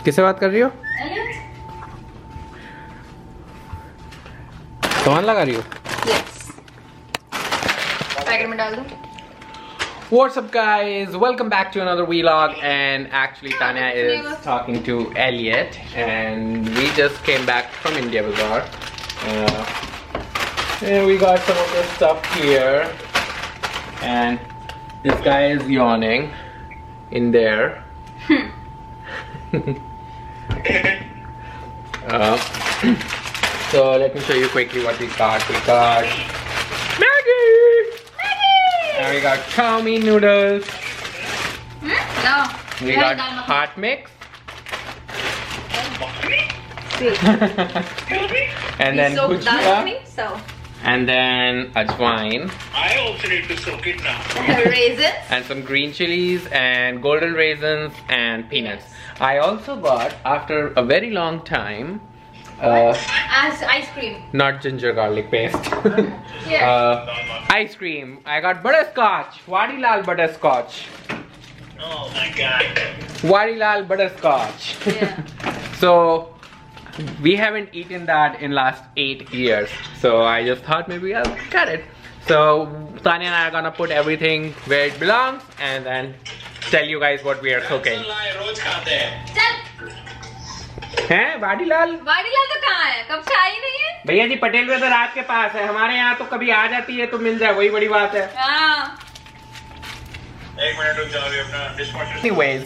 किससे बात कर रही हो? सामान लगा रही हो? Yes. पैकेट में डाल दूँ? What's up guys? Welcome back to another vlog, and actually Tanya is talking to Elliot and we just came back from India Bazaar. And we got some of this stuff here and this guy is yawning in there. So let me show you quickly what we got. We got Maggie! And we got chow mein noodles. No. We got hot mix. And then gujia. And then ajwain. I also need to soak it now. Raisins. And some green chilies and golden raisins and peanuts. I also got, after a very long time, As ice cream. not ginger garlic paste. Yeah. Ice cream. I got butterscotch. Wadilal butterscotch. Oh my god. Wadilal butterscotch. Yeah. So we haven't eaten that in last 8 years. So I just thought maybe I'll cut it. So Tanya and I are gonna put everything where it belongs and then tell you guys what we are cooking. रोज खाते हैं. चल. हैं वाडीलाल? वाडीलाल तो कहाँ है? कब से आई नहीं है? भैया जी पटेल ब्रदर आपके पास है. हमारे यहाँ तो कभी आ जाती है तो मिल जाए, वही बड़ी बात है. हाँ. एक मिनट रुक जाओ अभी अपना dishwasher. Anyways,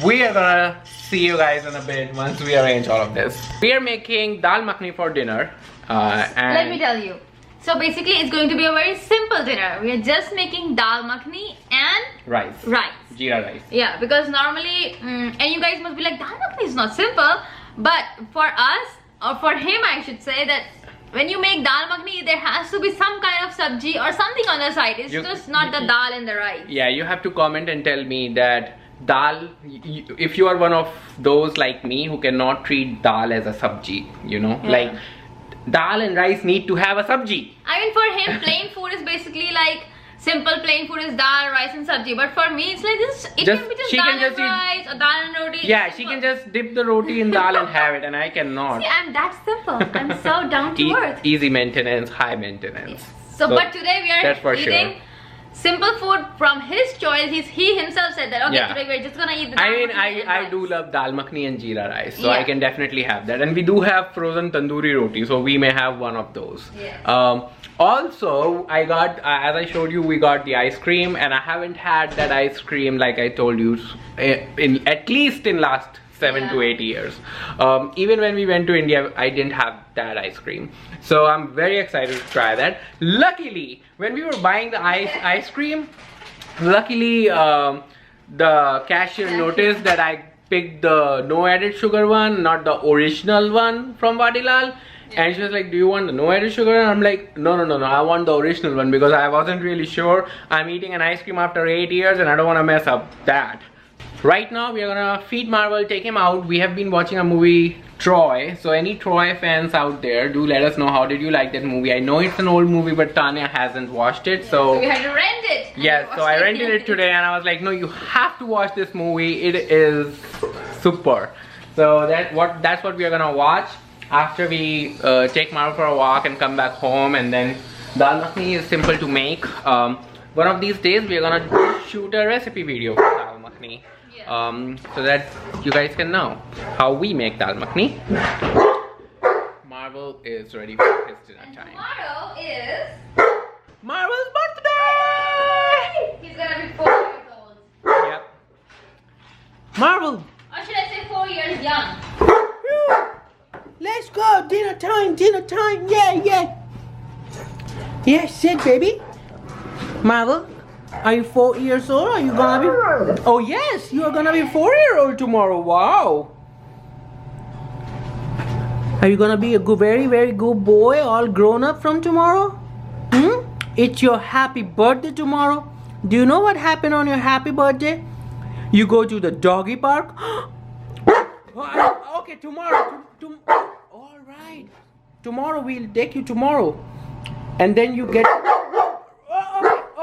we are gonna see you guys in a bit once we arrange all of this. We are making dal makhni for dinner. And Let me tell you. So basically it's going to be a very simple dinner. We are just making dal makhni and rice. Jeera rice. Yeah, because normally, and you guys must be like, dal makhni is not simple. But for us, or for him I should say, that when you make dal makhni, there has to be some kind of sabji or something on the side. It's just not the dal and the rice. Yeah, you have to comment and tell me that dal, if you are one of those like me who cannot treat dal as a sabji, you know, like dal and rice need to have a sabji. I mean, for him, plain food is basically like simple plain food is dal, rice and sabji. But for me, it's like this. It can be just dal and rice or dal and roti. Yeah, she can just dip the roti in dal and have it, and I cannot. See, I'm that simple. I'm so down to earth. Easy maintenance, high maintenance. So, but today we are sure. eating simple food from his choice. He himself said that. Okay, today we're just gonna eat the dal. I mean, I do love dal makhni and jeera rice, so I can definitely have that. And we do have frozen tandoori roti, so we may have one of those. Yeah. Also, I got, as I showed you, we got the ice cream, and I haven't had that ice cream, like I told you, in at least in last 7 to 8 years. Even when we went to India, I didn't have that ice cream. So I'm very excited to try that. Luckily, when we were buying the ice cream, luckily the cashier noticed that I picked the no added sugar one, not the original one from Vadilal. And she was like, do you want the no added sugar? And I'm like, no, I want the original one, because I wasn't really sure. I'm eating an ice cream after 8 years and I don't want to mess up that. Right now we are gonna feed Marvel, take him out. We have been watching a movie, Troy. So any Troy fans out there, do let us know how did you like that movie. I know it's an old movie, but Tanya hasn't watched it, so we had to rent it. Yes, so I rented it today and I was like, no, you have to watch this movie. It is super. So that's what we are gonna watch after we take Marvel for a walk and come back home. And then dal makhni is simple to make. One of these days we are gonna shoot a recipe video for dal makhni. So that you guys can know how we make dal makhni. Marvel is ready for his dinner time. Tomorrow is Marvel's birthday! He's gonna be 4 years old. Yep. Marvel! Or should I say 4 years young? Let's go, dinner time, yeah. Yes, sit, baby. Marvel, are you 4 years old? Are you gonna be? Oh yes, you are gonna be 4-year-old tomorrow. Wow. Are you gonna be a very, very good boy, all grown up from tomorrow? It's your happy birthday tomorrow. Do you know what happened on your happy birthday? You go to the doggy park. Okay, tomorrow. All right. Tomorrow we'll take you tomorrow, and then you get.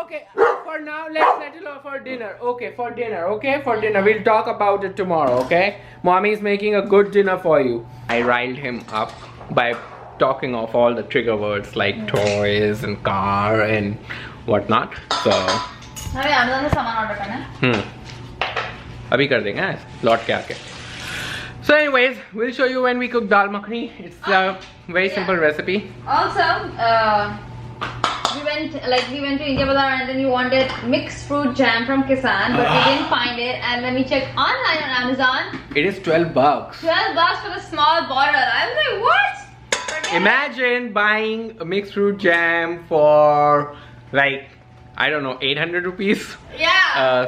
Okay. For for now. Let's settle for dinner. Okay, for dinner. Okay, for dinner. We'll talk about it tomorrow. Okay. Mommy is making a good dinner for you. I riled him up by talking of all the trigger words like toys and car and whatnot. So. अरे Amazon से सामान order करना है. अभी कर देंगे लौट के आके. So anyways, we'll show you when we cook dal makhani. It's a very simple recipe. Also, we went to India Bazaar and then you wanted mixed fruit jam from Kissan, but we didn't find it. And when we checked online on Amazon, it is 12 bucks. 12 bucks for the small bottle. I was like, what? Imagine buying a mixed fruit jam for like, I don't know, 800 rupees. Yeah.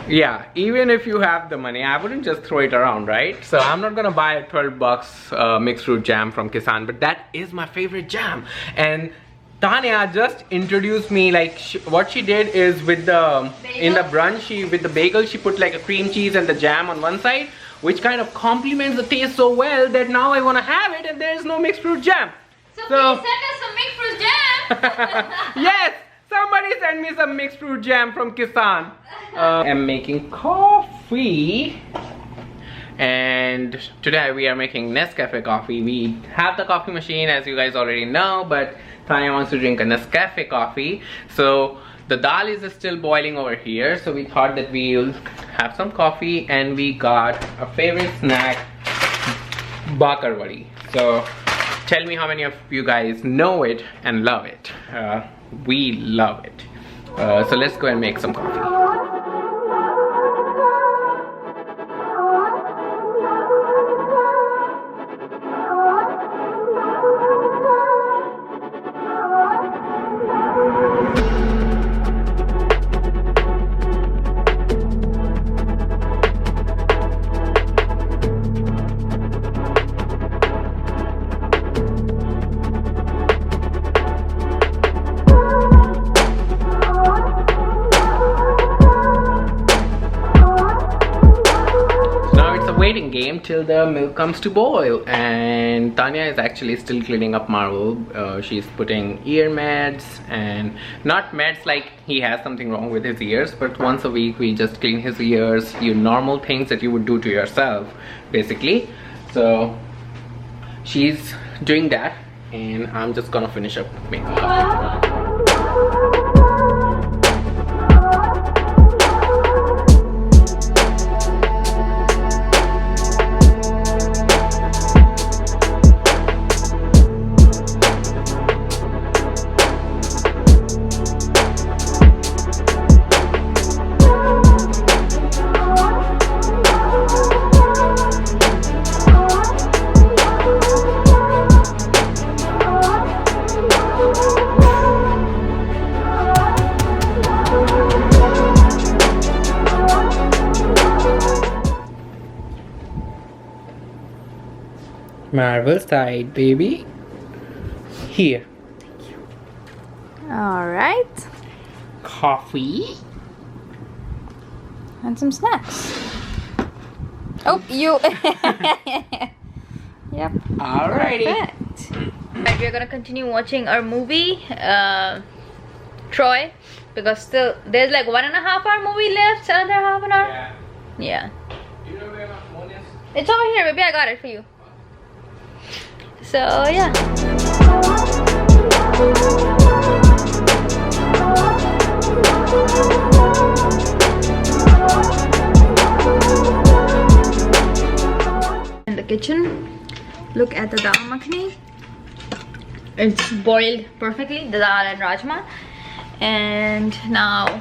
Yeah, even if you have the money, I wouldn't just throw it around, right? So I'm not gonna buy a 12 bucks mixed fruit jam from Kissan, but that is my favorite jam. And Tanya just introduced me, like what she did is with the in the brunch, with the bagel she put like a cream cheese and the jam on one side, which kind of complements the taste so well that now I want to have it and there is no mixed fruit jam. So please send us some mixed fruit jam. Yes, somebody send me some mixed fruit jam from Kissan. I'm making coffee. And today we are making Nescafe coffee. We have the coffee machine, as you guys already know, but Tanya wants to drink a Nescafe coffee. So the dal is still boiling over here, so we thought that we'll have some coffee, and we got a favorite snack, bakar wadi. So tell me how many of you guys know it and love it. We love it. So let's go and make some coffee. Waiting game till the milk comes to boil, and Tanya is actually still cleaning up Marvel. She's putting ear meds, and not meds like he has something wrong with his ears, but once a week we just clean his ears, normal things that you would do to yourself basically. So she's doing that, and I'm just gonna finish up making coffee. Marvel side, baby. Here. All right. Coffee. And some snacks. Oh, you. Yep. Alrighty. Perfect. Right, we're gonna continue watching our movie, Troy, because still there's like 1.5 hour movie left. Another half an hour. Yeah. Yeah. You know where my phone is? It's over here, baby. I got it for you. So yeah. In the kitchen, look at the dal makhani. It's boiled perfectly, the dal and rajma, and now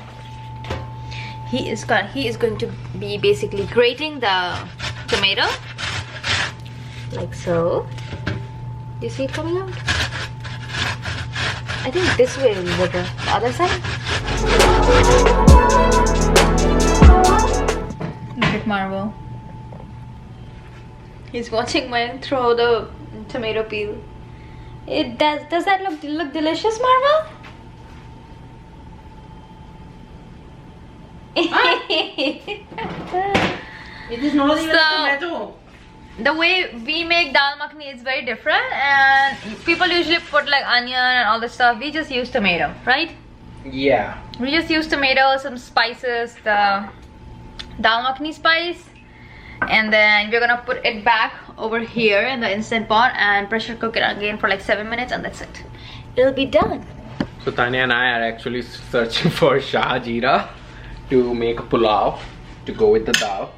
he is going to be basically grating the tomato like so. Do you see it coming out? I think this way is better. The other side. Look at Marvel. He's watching me throw the tomato peel. It does. Does that look delicious, Marvel? It is not even a tomato. The way we make dal makhani is very different, and people usually put like onion and all this stuff. We just use tomato, right? Yeah. we just use tomato, some spices, the dal makhani spice, and then we're gonna put it back over here in the instant pot and pressure cook it again for like 7 minutes, and that's it. It'll be done. So Tanya and I are actually searching for Shah Jeera to make a pulao to go with the dal,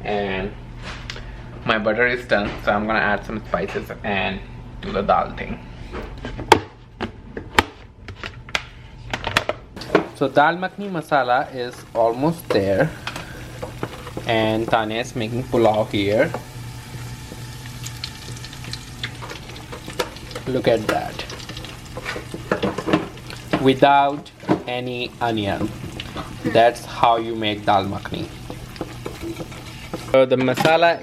and my butter is done, so I'm gonna add some spices and do the dal thing. So dal makhani masala is almost there, and Tanya is making pulao here. Look at that, without any onion. That's how you make dal makhani. So the masala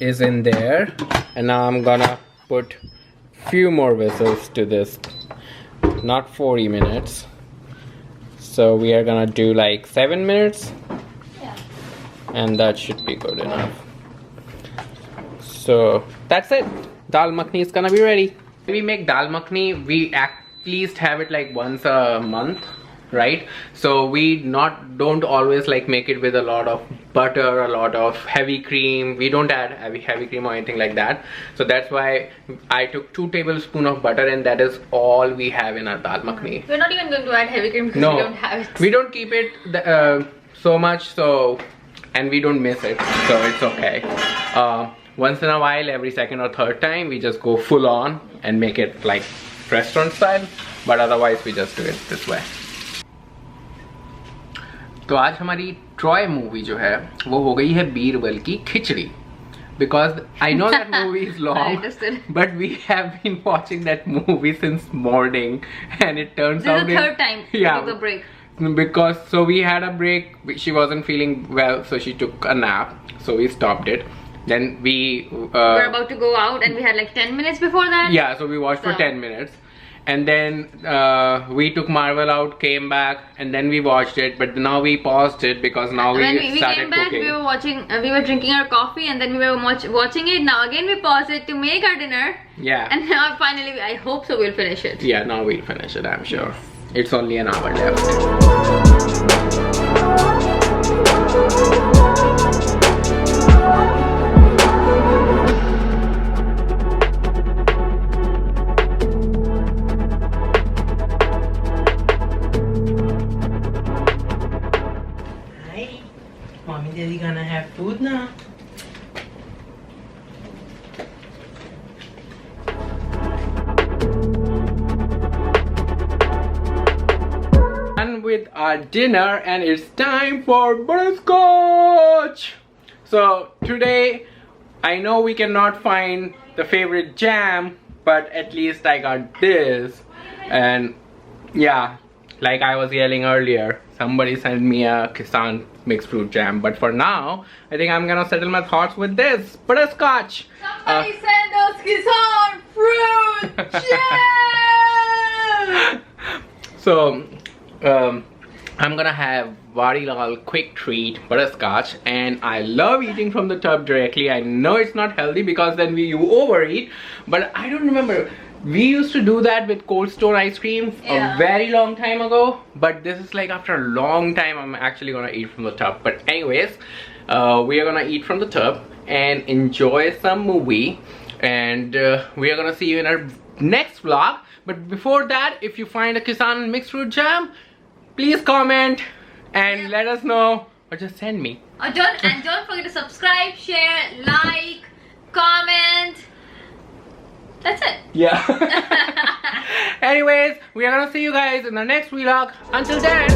is in there, and now I'm gonna put few more whistles to this, not 40 minutes. So we are gonna do like 7 minutes, and that should be good enough. So that's it. Dal makhani is gonna be ready. When we make dal makhani, we at least have it like once a month, right? So we don't always like make it with a lot of butter, a lot of heavy cream. We don't add heavy cream or anything like that. So that's why I took 2 tablespoons of butter, and that is all we have in our dal makhani. We're not even going to add heavy cream because we don't have it. We don't keep it so much, so, and we don't miss it, so it's okay. Once in a while, every second or third time, we just go full on and make it like restaurant style, but otherwise we just do it this way. तो आज हमारी Troy movie जो है वो हो गई है बीरबल की खिचड़ी, because I know that movie is long, but we have been watching that movie since morning, and it turns out this is the third time we took a break. Because so we had a break, she wasn't feeling well, so she took a nap, so we stopped it. Then we were about to go out, and we had like 10 minutes before that. Yeah, so we watched for 10 minutes. And then we took Marvel out, came back, and then we watched it. But now we paused it because now we started came back, cooking. we were watching, we were drinking our coffee, and then we were watching it. Now again we paused it to make our dinner. Yeah. And now finally, I hope so, we'll finish it. Yeah, now we'll finish it, I'm sure. It's only an hour left. Mommy and Daddy gonna have food now. Done with our dinner, and it's time for butterscotch. So today, I know we cannot find the favorite jam, but at least I got this. And yeah, like I was yelling earlier, somebody sent me a Kissan mixed fruit jam, but for now I think I'm gonna settle my thoughts with this butterscotch. Somebody send us Kissan fruit jam. So I'm gonna have Varilal quick treat butterscotch, and I love eating from the tub directly. I know it's not healthy because then you overeat, but I don't remember. We used to do that with Cold Stone ice cream a very long time ago, but this is like after a long time I'm actually gonna eat from the tub. But anyways, we are gonna eat from the tub and enjoy some movie, and we are gonna see you in our next vlog. But before that, if you find a Kissan mixed fruit jam, please comment and let us know, or just send me. Don't forget to subscribe, share, like, comment. That's it. Yeah. Anyways, we are gonna see you guys in the next vlog. Until then.